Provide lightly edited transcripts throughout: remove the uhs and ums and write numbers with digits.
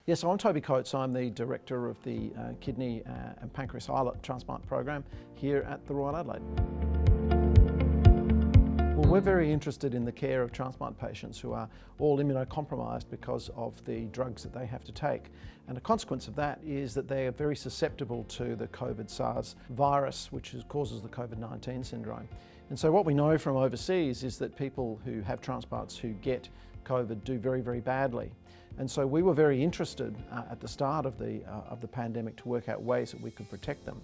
Yes, I'm Toby Coates. I'm the Director of the Kidney and Pancreas Islet Transplant Program here at the Royal Adelaide. Well, we're very interested in the care of transplant patients who are all immunocompromised because of the drugs that they have to take. And a consequence of that is that they are very susceptible to the COVID-SARS virus, which causes the COVID-19 syndrome. And so what we know from overseas is that people who have transplants who get COVID do very, very badly. And so we were very interested at the start of the pandemic to work out ways that we could protect them.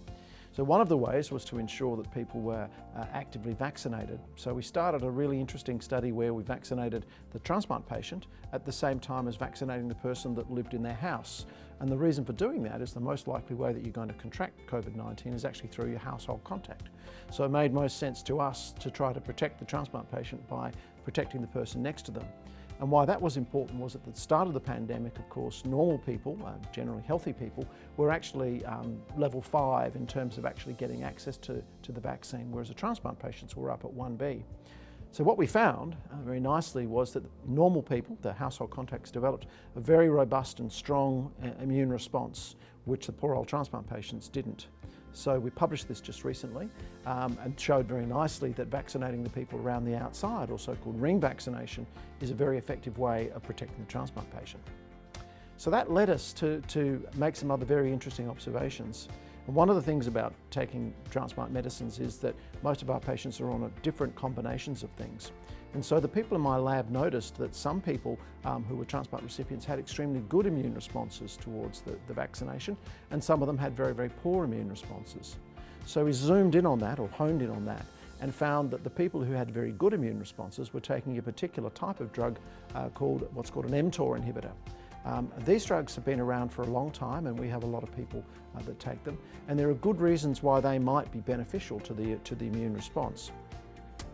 So one of the ways was to ensure that people were actively vaccinated. So we started a really interesting study where we vaccinated the transplant patient at the same time as vaccinating the person that lived in their house. And the reason for doing that is the most likely way that you're going to contract COVID-19 is actually through your household contact. So it made most sense to us to try to protect the transplant patient by protecting the person next to them. And why that was important was at the start of the pandemic, of course, normal people, generally healthy people, were actually level 5 in terms of actually getting access to the vaccine, whereas the transplant patients were up at 1B. So what we found very nicely was that normal people, the household contacts, developed a very robust and strong immune response, which the poor old transplant patients didn't. So we published this just recently and showed very nicely that vaccinating the people around the outside, or so-called ring vaccination, is a very effective way of protecting the transplant patient. So that led us to make some other very interesting observations. And one of the things about taking transplant medicines is that most of our patients are on different combinations of things. And so the people in my lab noticed that some people who were transplant recipients had extremely good immune responses towards the vaccination, and some of them had very, very poor immune responses. So we zoomed in on that, or honed in on that, and found that the people who had very good immune responses were taking a particular type of drug called what's called an mTOR inhibitor. These drugs have been around for a long time, and we have a lot of people that take them, and there are good reasons why they might be beneficial to the immune response.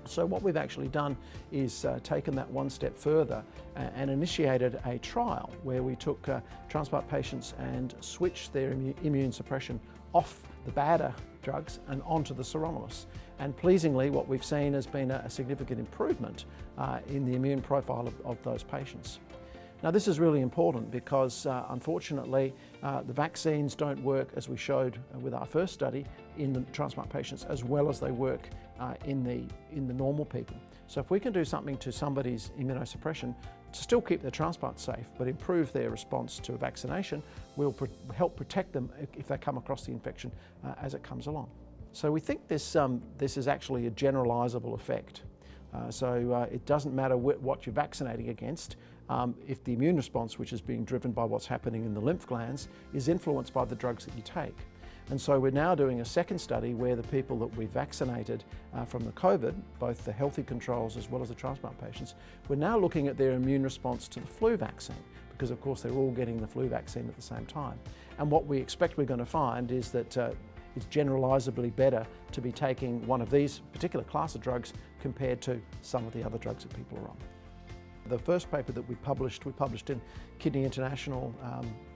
So what we've actually done is taken that one step further and initiated a trial where we took transplant patients and switched their immune suppression off the badder drugs and onto the sirolimus. And pleasingly, what we've seen has been a significant improvement in the immune profile of those patients. Now this is really important because unfortunately the vaccines don't work, as we showed with our first study, in the transplant patients as well as they work in the normal people. So if we can do something to somebody's immunosuppression to still keep their transplant safe but improve their response to a vaccination, we'll help protect them if they come across the infection as it comes along. So we think this is actually a generalizable effect. So it doesn't matter what you're vaccinating against. If the immune response, which is being driven by what's happening in the lymph glands, is influenced by the drugs that you take. And so we're now doing a second study where the people that we vaccinated from the COVID, both the healthy controls as well as the transplant patients, we're now looking at their immune response to the flu vaccine, because of course they're all getting the flu vaccine at the same time. And what we expect we're going to find is that it's generalizably better to be taking one of these particular class of drugs compared to some of the other drugs that people are on. The first paper that we published in Kidney International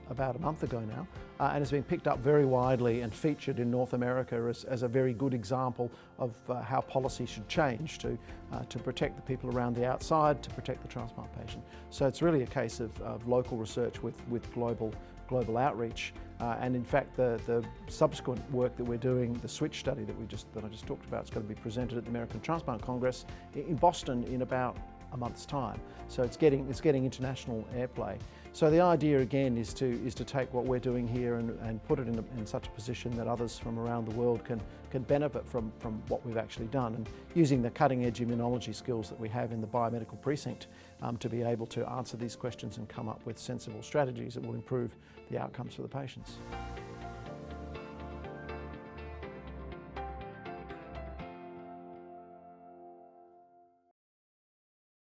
about a month ago now, and has been picked up very widely and featured in North America as a very good example of how policy should change to protect the people around the outside, to protect the transplant patient. So it's really a case of local research with global outreach, and in fact the subsequent work that we're doing, the switch study that I just talked about, is going to be presented at the American Transplant Congress in Boston in about a month's time. So it's getting international airplay. So the idea again is to take what we're doing here and put it in such a position that others from around the world can benefit from what we've actually done, and using the cutting edge immunology skills that we have in the biomedical precinct to be able to answer these questions and come up with sensible strategies that will improve the outcomes for the patients.